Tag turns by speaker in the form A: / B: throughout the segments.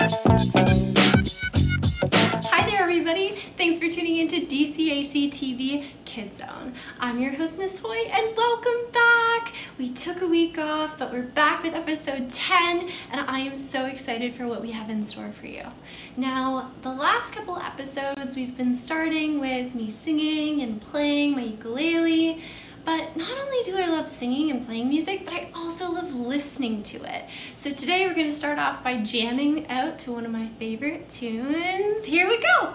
A: Hi there everybody! Thanks for tuning into DCAC-TV Kid Zone. I'm your host Miss Hoy and welcome back! We took a week off but we're back with episode 10 and I am so excited for what we have in store for you. Now the last couple episodes we've been starting with me singing and playing my ukulele. But not only do I love singing and playing music, but I also love listening to it. So today we're going to start off by jamming out to one of my favorite tunes. Here we go!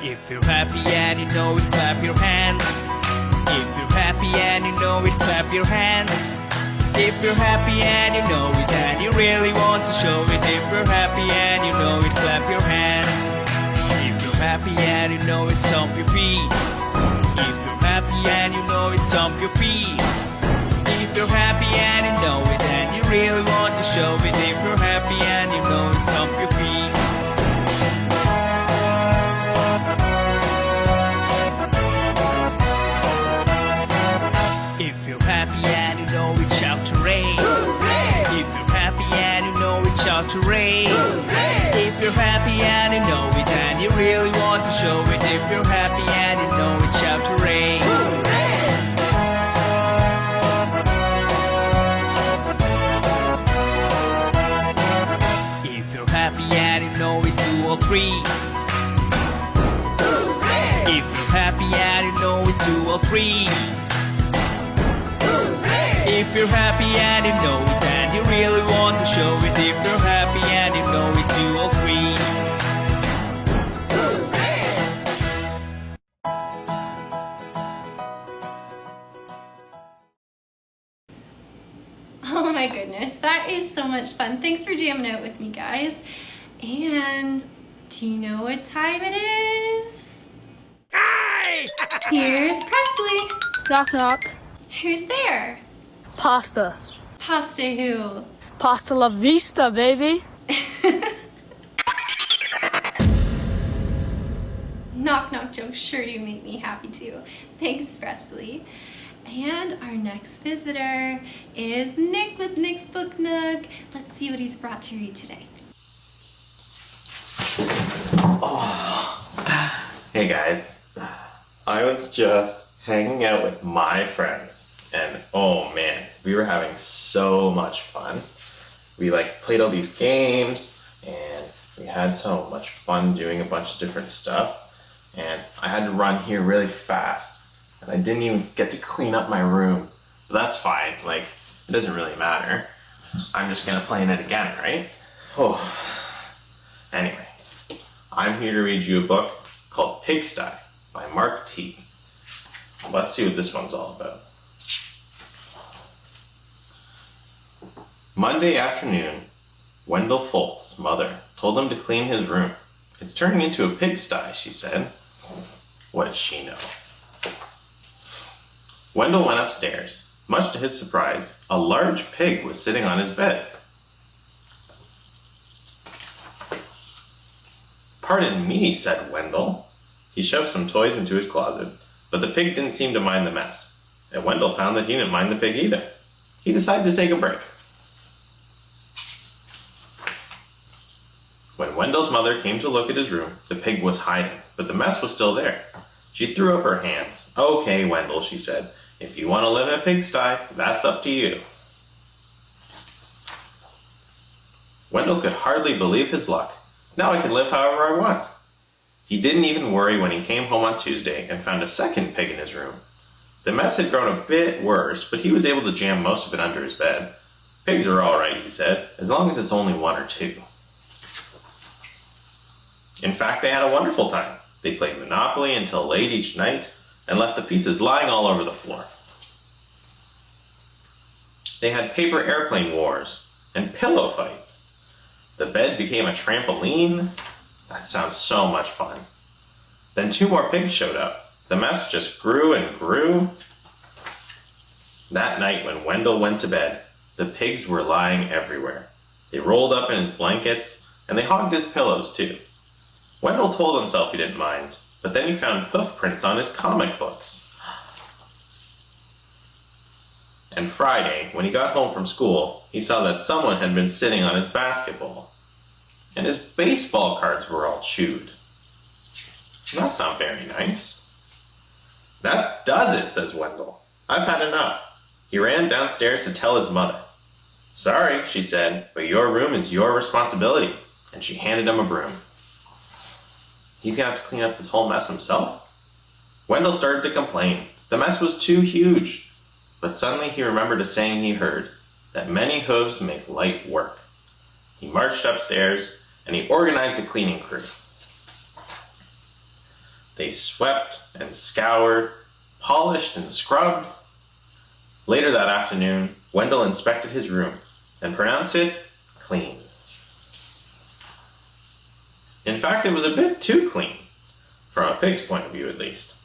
B: If you're happy and you know it, clap your hands. If you're happy and you know it, clap your hands. If you're happy and you know it and you really want to show it. If you're happy and you know it, clap your hands. If you're happy and you know it, stomp your feet. If you're happy and you know it, stomp your feet. If you're happy and you know it and you really want to show it. If you're happy and you know it, stomp your feet. If you're happy and you know it, shout hooray! Hooray! If you're happy and you know it, shout hooray! Hooray! If you're happy and you know it and you really want to show it. If you're happy and you know it, shout hooray! Hooray! If you're happy and you know it, do all three. Hooray! If you're happy and you know it, do all three. If you're happy and you know it and you really want to show it. If you're happy and you know it, do all three.
A: Oh my goodness, that is so much fun. Thanks for jamming out with me, guys. And do you know what time it is?
B: Hi!
A: Here's Presley.
C: Knock knock.
A: Who's there?
C: Pasta.
A: Pasta who?
C: Pasta la vista, baby.
A: Knock knock jokes sure do make me happy too. Thanks, Presley. And our next visitor is Nick with Nick's Book Nook. Let's see what he's brought to read today.
D: Hey guys, I was just hanging out with my friends and oh man, we were having so much fun. We played all these games and we had so much fun doing a bunch of different stuff, and I had to run here really fast and I didn't even get to clean up my room, but that's fine, it doesn't really matter. I'm just gonna play in it again, right? Anyway, I'm here to read you a book called Pigsty by Mark T. Let's see what this one's all about. Monday afternoon, Wendell Folt's mother told him to clean his room. It's turning into a pigsty, she said. What does she know? Wendell went upstairs. Much to his surprise, a large pig was sitting on his bed. Pardon me, said Wendell. He shoved some toys into his closet, but the pig didn't seem to mind the mess. And Wendell found that he didn't mind the pig either. He decided to take a break. When Wendell's mother came to look at his room, the pig was hiding, but the mess was still there. She threw up her hands. Okay, Wendell, she said, if you want to live in a pigsty, that's up to you. Wendell could hardly believe his luck. Now I can live however I want. He didn't even worry when he came home on Tuesday and found a second pig in his room. The mess had grown a bit worse, but he was able to jam most of it under his bed. Pigs are all right, he said, as long as it's only one or two. In fact, they had a wonderful time. They played Monopoly until late each night and left the pieces lying all over the floor. They had paper airplane wars and pillow fights. The bed became a trampoline. That sounds so much fun. Then 2 more pigs showed up. The mess just grew and grew. That night when Wendell went to bed, the pigs were lying everywhere. They rolled up in his blankets, and they hogged his pillows too. Wendell told himself he didn't mind, but then he found hoof prints on his comic books. And Friday, when he got home from school, he saw that someone had been sitting on his basketball, and his baseball cards were all chewed. That's not very nice. That does it, says Wendell. I've had enough. He ran downstairs to tell his mother. Sorry, she said, but your room is your responsibility, and she handed him a broom. He's gonna have to clean up this whole mess himself? Wendell started to complain. The mess was too huge. But suddenly he remembered a saying he heard, that many hooves make light work. He marched upstairs, and he organized a cleaning crew. They swept and scoured, polished and scrubbed. Later that afternoon, Wendell inspected his room and pronounced it clean. In fact, it was a bit too clean, from a pig's point of view at least.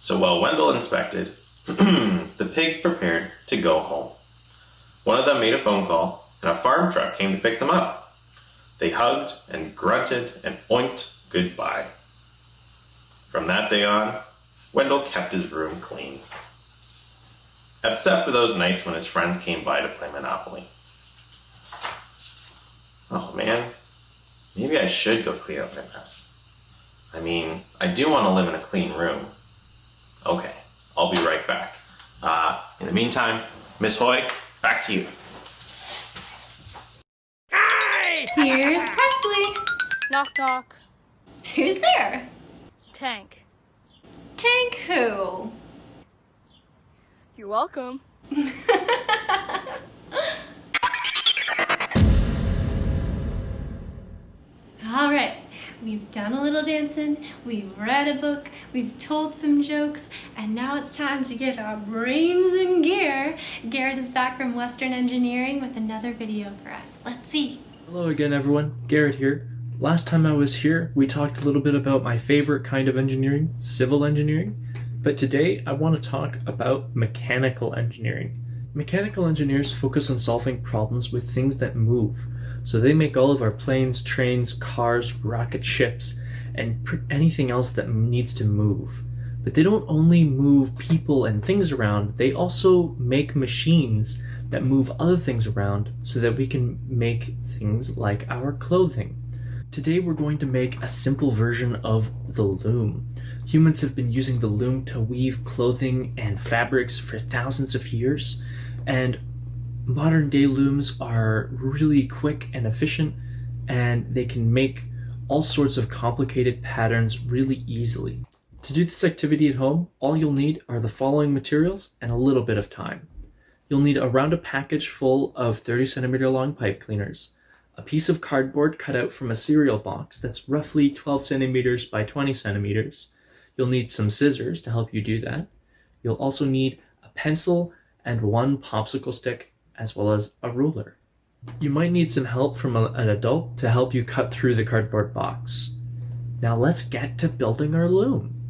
D: So while Wendell inspected, the pigs prepared to go home. One of them made a phone call, and a farm truck came to pick them up. They hugged and grunted and oinked goodbye. From that day on, Wendell kept his room clean. Except for those nights when his friends came by to play Monopoly. Oh man, maybe I should go clean up my mess. I mean, I do want to live in a clean room. Okay, I'll be right back. In the meantime, Miss Hoy, back to you.
A: Here's Presley.
C: Knock knock.
A: Who's there?
C: Tank.
A: Tank who?
C: You're welcome.
A: All right, we've done a little dancing, we've read a book, we've told some jokes, and now it's time to get our brains in gear. Garrett is back from Western Engineering with another video for us. Let's see.
E: Hello again, everyone. Garrett here. Last time I was here, we talked a little bit about my favorite kind of engineering, civil engineering. But today, I want to talk about mechanical engineering. Mechanical engineers focus on solving problems with things that move. So they make all of our planes, trains, cars, rocket ships, and anything else that needs to move. But they don't only move people and things around, they also make machines that move other things around so that we can make things like our clothing. Today we're going to make a simple version of the loom. Humans have been using the loom to weave clothing and fabrics for thousands of years, and modern day looms are really quick and efficient, and they can make all sorts of complicated patterns really easily. To do this activity at home, all you'll need are the following materials and a little bit of time. You'll need around a package full of 30 centimeter long pipe cleaners, a piece of cardboard cut out from a cereal box that's roughly 12 centimeters by 20 centimeters. You'll need some scissors to help you do that. You'll also need a pencil and one popsicle stick, as well as a ruler. You might need some help from an adult to help you cut through the cardboard box. Now let's get to building our loom.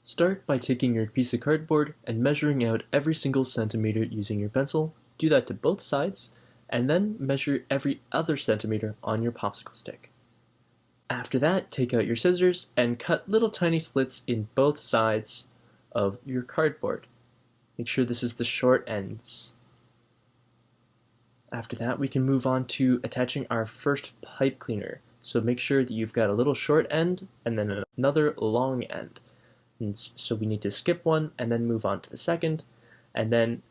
E: Start by taking your piece of cardboard and measuring out every single centimeter using your pencil. Do that to both sides, and then measure every other centimeter on your popsicle stick. After that, take out your scissors and cut little tiny slits in both sides of your cardboard. Make sure this is the short ends. After that, we can move on to attaching our first pipe cleaner. So make sure that you've got a little short end and then another long end. And so we need to skip one and then move on to the second, and then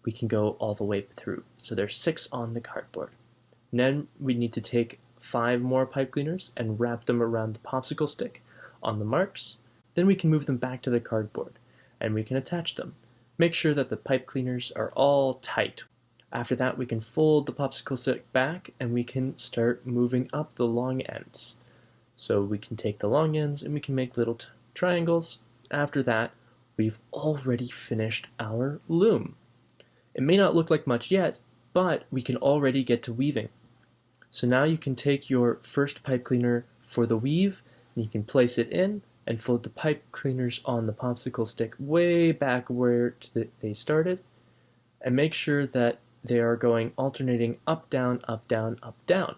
E: we can go all the way through. So there's 6 on the cardboard. And then we need to take 5 more pipe cleaners and wrap them around the popsicle stick on the marks. Then we can move them back to the cardboard and we can attach them. Make sure that the pipe cleaners are all tight. After that, we can fold the popsicle stick back and we can start moving up the long ends. So we can take the long ends and we can make little triangles. After that, we've already finished our loom. It may not look like much yet, but we can already get to weaving. So now you can take your first pipe cleaner for the weave, and you can place it in and fold the pipe cleaners on the popsicle stick way back where they started, and make sure that they are going alternating up, down, up, down, up, down.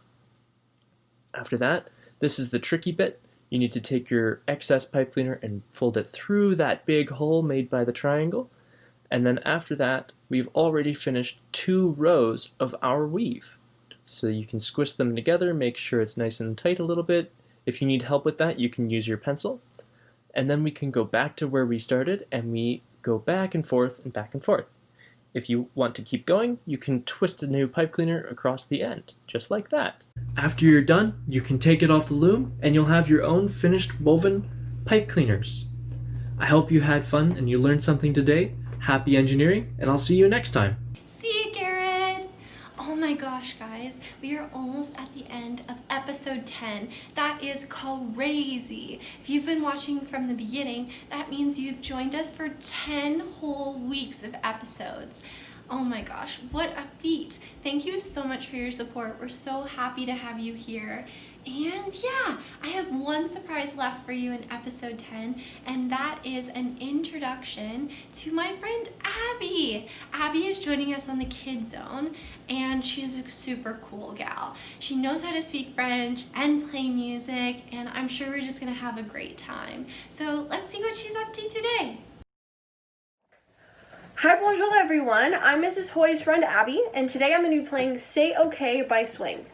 E: After that, this is the tricky bit. You need to take your excess pipe cleaner and fold it through that big hole made by the triangle. And then after that, we've already finished 2 rows of our weave. So you can squish them together, make sure it's nice and tight a little bit. If you need help with that, you can use your pencil. And then we can go back to where we started, and we go back and forth and back and forth. If you want to keep going, you can twist a new pipe cleaner across the end, just like that. After you're done, you can take it off the loom, and you'll have your own finished woven pipe cleaners. I hope you had fun and you learned something today. Happy engineering, and I'll see you next time.
A: See you, Garrett! Oh my gosh, guys, we are almost at the end of episode 10. That is crazy. If you've been watching from the beginning, that means you've joined us for 10 whole weeks of episodes. Oh my gosh, what a feat. Thank you so much for your support. We're so happy to have you here. And yeah, I have one surprise left for you in episode 10, and that is an introduction to my friend Abby. Abby is joining us on the Kids Zone, and she's a super cool gal. She knows how to speak French and play music, and I'm sure we're just gonna have a great time. So let's see what she's up to today.
F: Hi, bonjour everyone. I'm Mrs. Hoy's friend Abby, and today I'm going to be playing Say OK by Swing.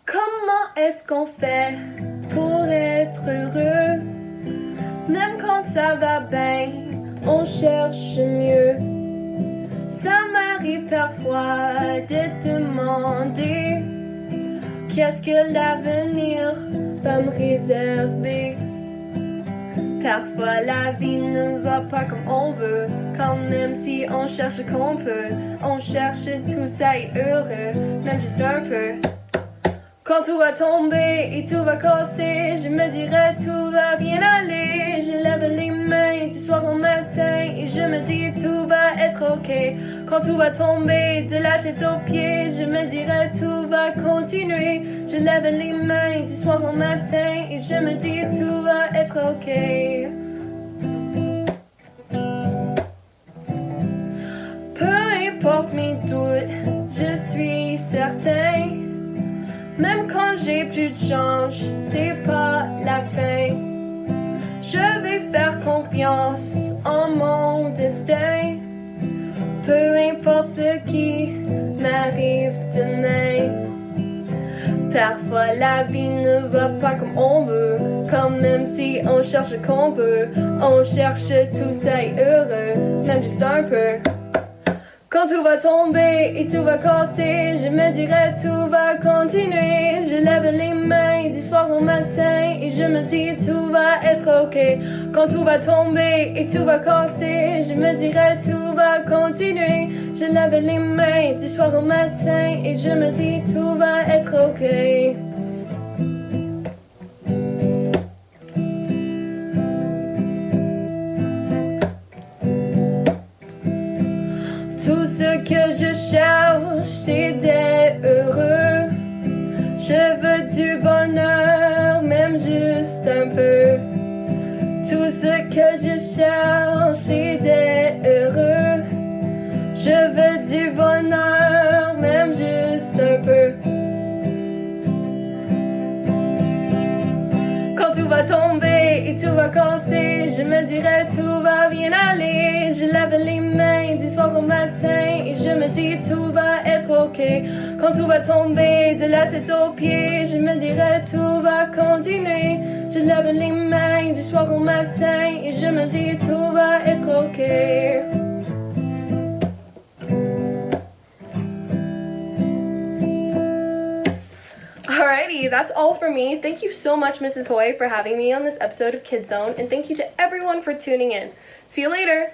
F: Comment est-ce qu'on fait pour être heureux? Même quand ça va bien, on cherche mieux. Ça m'arrive parfois de demander qu'est-ce que l'avenir va me réserver. Parfois la vie ne va pas comme on veut, quand même si on cherche qu'on peut, on cherche tout ça et heureux, même juste un peu. Quand tout va tomber et tout va casser, je me dirais tout va bien aller. Je lève les mains du soir au matin et je me dis tout va être ok. Quand tout va tomber de la tête aux pieds, je me dirais tout va continuer. Je lève les mains du soir au matin et je me dis tout va être ok. Peu importe mes doutes, je suis certain. Même quand j'ai plus de chance, c'est pas la fin. Je vais faire confiance en mon destin. Peu importe ce qui m'arrive demain. Parfois la vie ne va pas comme on veut, quand même si on cherche qu'on peut, on cherche tout ça et heureux, même juste un peu. Quand tout va tomber et tout va casser, je me dirais tout va continuer. Je lève les mains du soir au matin et je me dis tout va être ok. Quand tout va tomber et tout va casser, je me dirais tout va continuer. Je lève les mains du soir au matin et je me dis tout va être ok. Tout ce que je cherche, c'est d'être heureux. Je veux du bonheur, même juste un peu. Tout ce que je cherche, c'est d'être heureux. Je veux du bonheur, même juste un peu. Quand tout va tomber et tout va casser, je me dirais tout va bien aller. Je lève les mains du soir au matin et je me dis tout va être ok. Quand tout va tomber de la tête aux pieds, je me dirais tout va continuer. Je lève les mains du soir au matin et je me dis tout va être ok. Alrighty, that's all for me. Thank you so much, Mrs. Hoy, for having me on this episode of Kids Zone, and thank you to everyone for tuning in. See you later!